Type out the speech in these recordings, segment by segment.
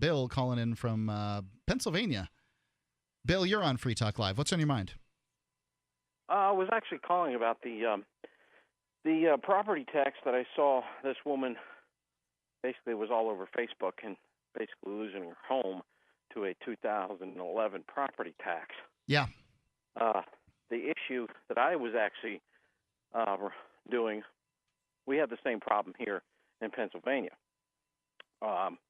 Bill calling in from Pennsylvania. Bill, you're on Free Talk Live. What's on your mind? I was actually calling about the property tax that I saw. This woman basically was all over Facebook and basically losing her home to a 2011 property tax. Yeah. The issue that I was actually doing, we have the same problem here in Pennsylvania.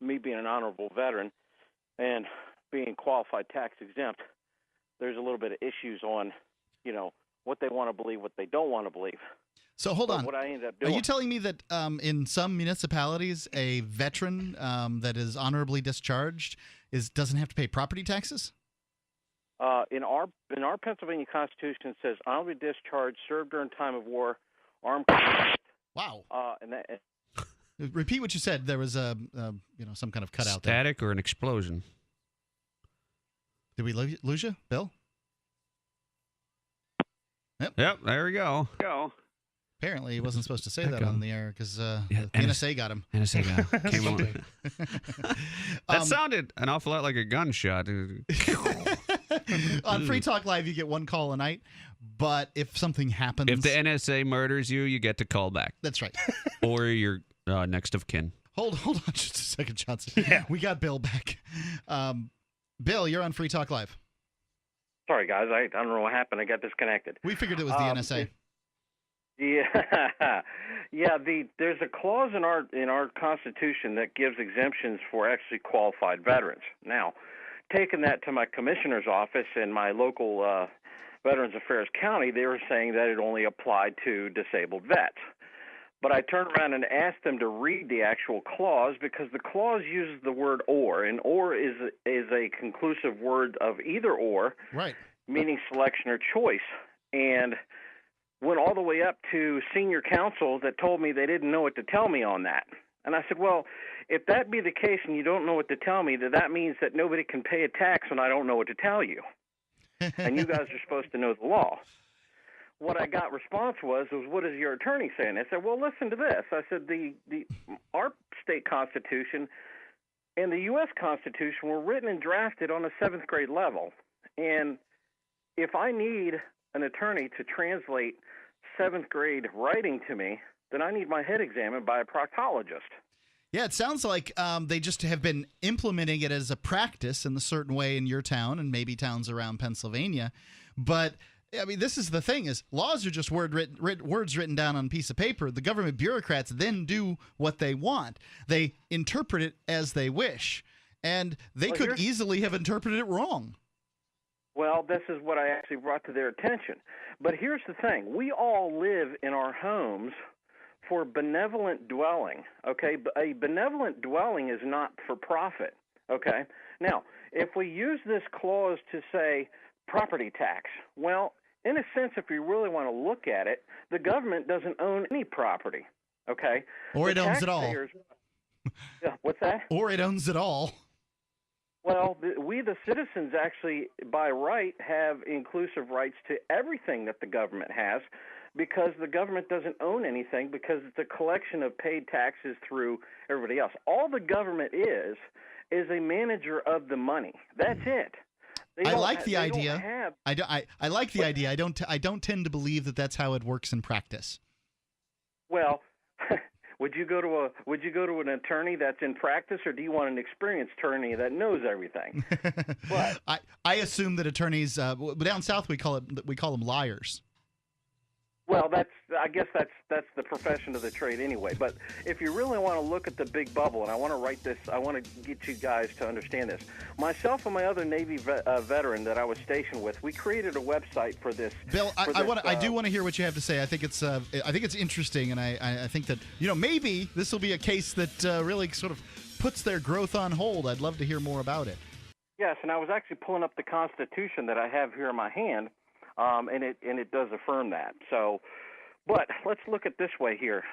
Me being an honorable veteran and being qualified tax exempt, there's a little bit of issues on, what they want to believe, what they don't want to believe. So hold on. What I ended up doing, are you telling me that in some municipalities, a veteran that is honorably discharged doesn't have to pay property taxes? In our Pennsylvania Constitution, it says honorably discharged, served during time of war, armed. Wow. And that. Repeat what you said. There was some kind of cutout there. Static or an explosion. Did we lose you, Bill? Yep, there we go. Apparently, he wasn't supposed to say that on the air because the NSA got him. NSA got him. Came on. That sounded an awful lot like a gunshot. On Free Talk Live, you get one call a night, but if something happens... If the NSA murders you, you get to call back. That's right. Or your next of kin. Hold on just a second, Johnson. Yeah. We got Bill back. Bill, you're on Free Talk Live. Sorry, guys. I don't know what happened. I got disconnected. We figured it was the NSA. Yeah. There's a clause in our Constitution that gives exemptions for actually qualified veterans. Now, taking that to my commissioner's office in my local Veterans Affairs county, they were saying that it only applied to disabled vets. But I turned around and asked them to read the actual clause because the clause uses the word or, and or is a conclusive word of either or, right, meaning selection or choice. And went all the way up to senior counsel that told me they didn't know what to tell me on that. And I said, well, if that be the case and you don't know what to tell me, then that means that nobody can pay a tax when I don't know what to tell you. And you guys are supposed to know the law. What I got response was, what is your attorney saying? I said, well, listen to this. I said, our state constitution and the U.S. Constitution were written and drafted on a 7th grade level. And if I need an attorney to translate 7th grade writing to me, then I need my head examined by a proctologist. Yeah, it sounds like they just have been implementing it as a practice in a certain way in your town and maybe towns around Pennsylvania. But I mean, this is the thing: is laws are just words written down on a piece of paper. The government bureaucrats then do what they want. They interpret it as they wish, and they could easily have interpreted it wrong. Well, this is what I actually brought to their attention. But here's the thing: we all live in our homes for benevolent dwelling. Okay, a benevolent dwelling is not for profit. Okay, now if we use this clause to say property tax, well, in a sense, if you really want to look at it, the government doesn't own any property, okay? Or it owns it all. What's that? Or it owns it all. Well, we, the citizens, actually, by right, have inclusive rights to everything that the government has because the government doesn't own anything because it's a collection of paid taxes through everybody else. All the government is a manager of the money. That's it. I like the idea. I like the idea. I don't tend to believe that that's how it works in practice. Well, would you go to an attorney that's in practice, or do you want an experienced attorney that knows everything? But I assume that attorneys down south we call them liars. Well, I guess that's the profession of the trade anyway. But if you really want to look at the big bubble, and I want to write this, I want to get you guys to understand this. Myself and my other Navy veteran that I was stationed with, we created a website for this. Bill, I do want to hear what you have to say. I think it's interesting, and I think that maybe this will be a case that really sort of puts their growth on hold. I'd love to hear more about it. Yes, and I was actually pulling up the Constitution that I have here in my hand. And it does affirm that. So, but let's look at this way here.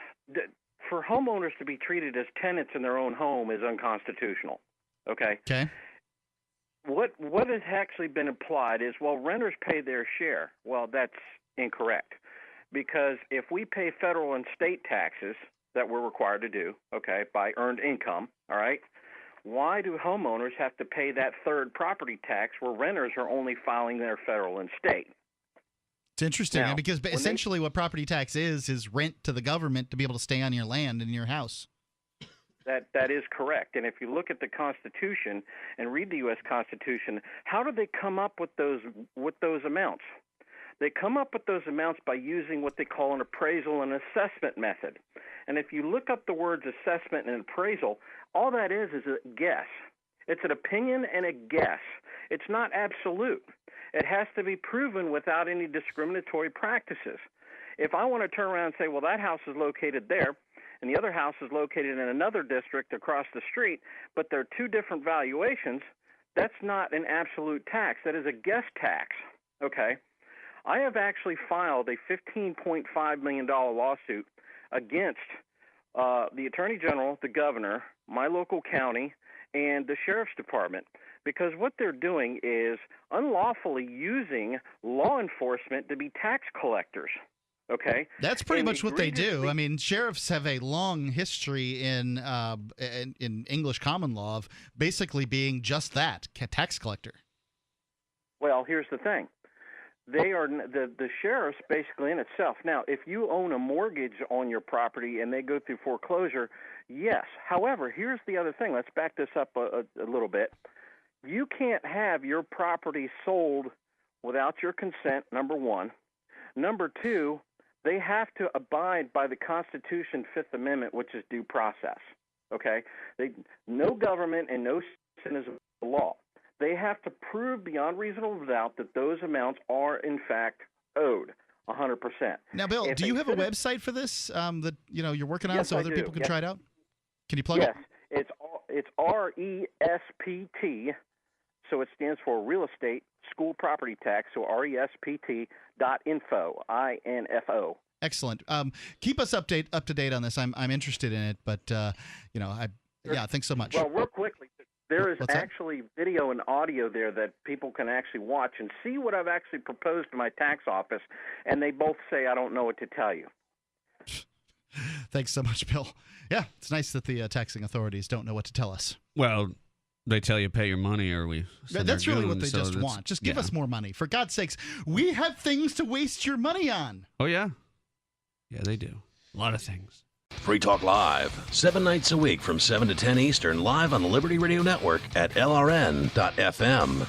For homeowners to be treated as tenants in their own home is unconstitutional. Okay. Okay. What has actually been applied is, well, renters pay their share. Well, that's incorrect, because if we pay federal and state taxes that we're required to do, okay, by earned income, all right, why do homeowners have to pay that third property tax where renters are only filing their federal and state? It's interesting Now, because when essentially what property tax is rent to the government to be able to stay on your land and in your house. That is correct. And if you look at the Constitution and read the U.S. Constitution, how do they come up with those amounts? They come up with those amounts by using what they call an appraisal and assessment method. And if you look up the words assessment and appraisal, all that is a guess. It's an opinion and a guess. It's not absolute. It has to be proven without any discriminatory practices. If I want to turn around and say, well, that house is located there, and the other house is located in another district across the street, but they're two different valuations, that's not an absolute tax. That is a guess tax, okay? I have actually filed a $15.5 million lawsuit against the Attorney General, the governor, my local county, and the Sheriff's Department, because what they're doing is unlawfully using law enforcement to be tax collectors. Okay, that's pretty much what they do. I mean, sheriffs have a long history in English common law of basically being just that, tax collector. Well, here's the thing. They are the sheriffs basically in itself. Now, if you own a mortgage on your property and they go through foreclosure, yes. However, here's the other thing. Let's back this up a little bit. You can't have your property sold without your consent, number one. Number two, they have to abide by the Constitution, Fifth Amendment, which is due process. Okay? No government and no citizen is a law. They have to prove beyond reasonable doubt that those amounts are, in fact, owed 100%. Now, Bill, do you have a website for this that you're working on, yes, so I other do. people can Yes. try it out? Can you plug it? Yes, it's RESPT, so it stands for Real Estate School Property Tax, so RESPT.info, INFO. Excellent. Keep us up to date on this. I'm interested in it, but thanks so much. Well, real quickly, there is What's that? actually video and audio there that people can actually watch and see what I've actually proposed to my tax office, and they both say I don't know what to tell you. Thanks so much, Bill. Yeah, it's nice that the taxing authorities don't know what to tell us. Well, they tell you pay your money or we send That's our really what goons, they so just that's- want. Just give yeah. us more money. For God's sakes, we have things to waste your money on. Oh, yeah. Yeah, they do. A lot of things. Free Talk Live, 7 nights a week from 7 to 10 Eastern, live on the Liberty Radio Network at LRN.FM.